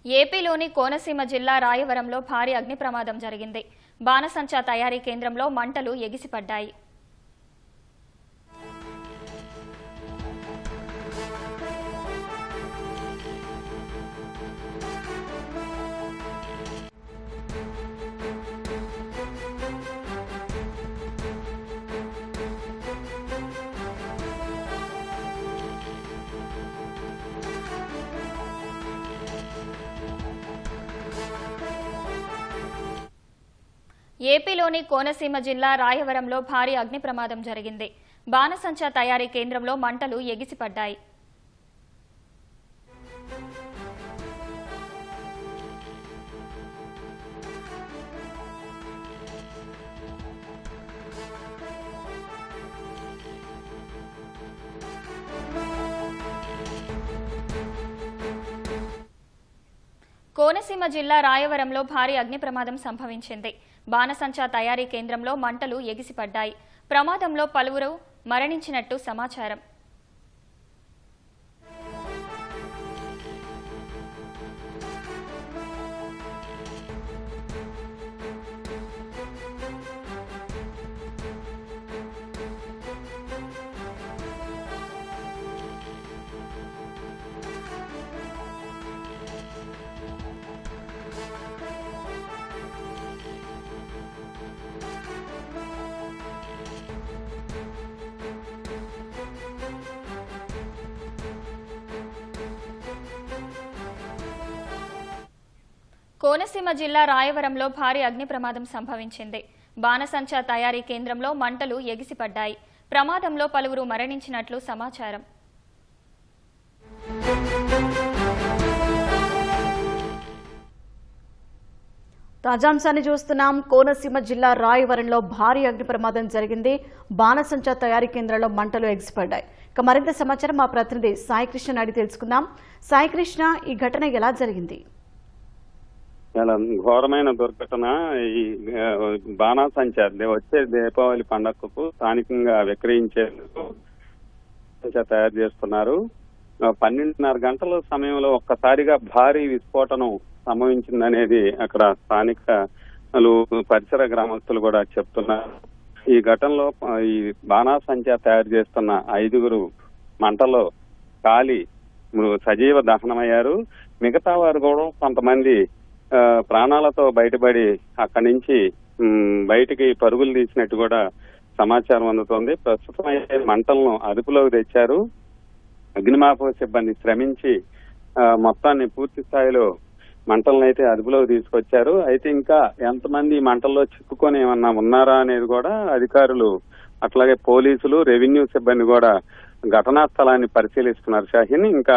ఏపీలోని కోనసీమ జిల్లా రాయవరంలో భారీ అగ్ని ప్రమాదం జరిగింది. బాణసంచా తయారీ కేంద్రంలో మంటలు ఎగిసిపడ్డాయి. ఏపీలోని కోనసీమ జిల్లా రాయవరంలో భారీ అగ్ని ప్రమాదం జరిగింది. బాణసంచా తయారీ కేంద్రంలో మంటలు ఎగిసిపడ్డాయి. కోనసీమ జిల్లా రాయవరంలో భారీ అగ్ని ప్రమాదం సంభవించింది. బాణసంచా తయారీ కేంద్రంలో మంటలు ఎగిసిపడ్డాయి. ప్రమాదంలో పలువురు మరణించినట్టు సమాచారం. కోనసీమ జిల్లా రాయవరంలో భారీ అగ్ని ప్రమాదం సంభవించింది. బాణసంచా తయారీ కేంద్రంలో మంటలు ఎగిసిపడ్డాయి. ప్రమాదంలో పలువురు మరణించినట్లు సమాచారం. తాజాంశాన్ని చూస్తున్నాం. కోనసీమ జిల్లా రాయవరంలో భారీ అగ్ని ప్రమాదం జరిగింది. బాణసంచా తయారీ కేంద్రంలో మంటలు ఎగిసిపడ్డాయి. ఇక మరింత సమాచారం మా ప్రతినిధి సాయికృష్ణ అడిగి తెలుసుకుందాం. సాయికృష్ణ, ఈ ఘటన ఎలా జరిగింది? చాలా ఘోరమైన దుర్ఘటన. ఈ బాణాసంచా వచ్చే దీపావళి పండుగకు స్థానికంగా విక్రయించేందుకు తయారు చేస్తున్నారు. 12:30 గంటల సమయంలో ఒక్కసారిగా భారీ విస్ఫోటనం సంభవించిందనేది అక్కడ స్థానికులు, పరిసర గ్రామస్తులు కూడా చెప్తున్నారు. ఈ ఘటనలో ఈ బాణాసంచా తయారు చేస్తున్న 5గురు మంటలో కాలి సజీవ దహనమయ్యారు. మిగతా వారు కూడా కొంతమంది ప్రాణాలతో బయటపడి అక్కడి నుంచి బయటికి పరుగులు తీసినట్టు కూడా సమాచారం అందుతోంది. ప్రస్తుతం అయితే మంటలను అదుపులోకి తెచ్చారు. అగ్నిమాపక సిబ్బంది శ్రమించి మొత్తాన్ని పూర్తి స్థాయిలో మంటలను అయితే అదుపులోకి తీసుకొచ్చారు. అయితే ఇంకా ఎంతమంది మంటల్లో చిక్కుకొని ఏమన్నా ఉన్నారా అనేది కూడా అధికారులు, అట్లాగే పోలీసులు, రెవెన్యూ సిబ్బంది కూడా ఘటనా స్థలాన్ని పరిశీలిస్తున్నారు. షాహీన్, ఇంకా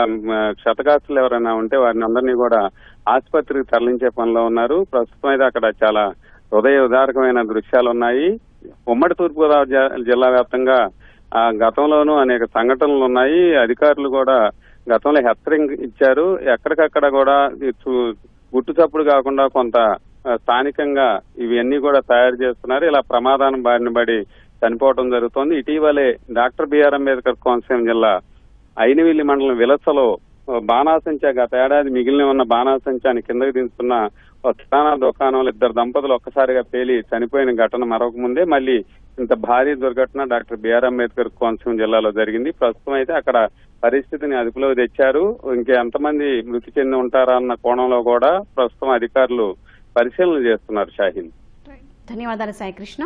క్షతగాత్రులు ఎవరైనా ఉంటే వారిని అందరినీ కూడా ఆసుపత్రికి తరలించే పనిలో ఉన్నారు. ప్రస్తుతం అయితే అక్కడ చాలా హృదయ ఉదారకమైన దృశ్యాలు ఉన్నాయి. ఉమ్మడి తూర్పుగోదావరి జిల్లా వ్యాప్తంగా గతంలోనూ అనేక సంఘటనలు ఉన్నాయి. అధికారులు కూడా గతంలో హెచ్చరిక ఇచ్చారు. ఎక్కడికక్కడ కూడా గుట్టు చప్పుడు కాకుండా కొంత స్థానికంగా ఇవన్నీ కూడా తయారు చేస్తున్నారు. ఇలా ప్రమాదాన్ని బారిన పడి చనిపోవడం జరుగుతోంది. ఇటీవలే డాక్టర్ బిఆర్ అంబేద్కర్ కోనసీమ జిల్లా అయినవిల్లి మండలం విలసలో బాణాసంచా గత ఏడాది మిగిలిన ఉన్న బాణాసంచాన్ని కిందకి దించుతున్న కిరాణా దుకాణంలో 2 దంపతులు ఒక్కసారిగా పేలి చనిపోయిన ఘటన మరొక ముందే మళ్ళీ ఇంత భారీ దుర్ఘటన డాక్టర్ బిఆర్ అంబేద్కర్ కోనసీమ జిల్లాలో జరిగింది. ప్రస్తుతం అయితే అక్కడ పరిస్థితిని అదుపులోకి తెచ్చారు. ఇంకెంతమంది మృతి చెంది ఉంటారా అన్న కోణంలో కూడా ప్రస్తుతం అధికారులు పరిశీలన చేస్తున్నారు. షాహీన్, ధన్యవాదాలు సాయికృష్ణ.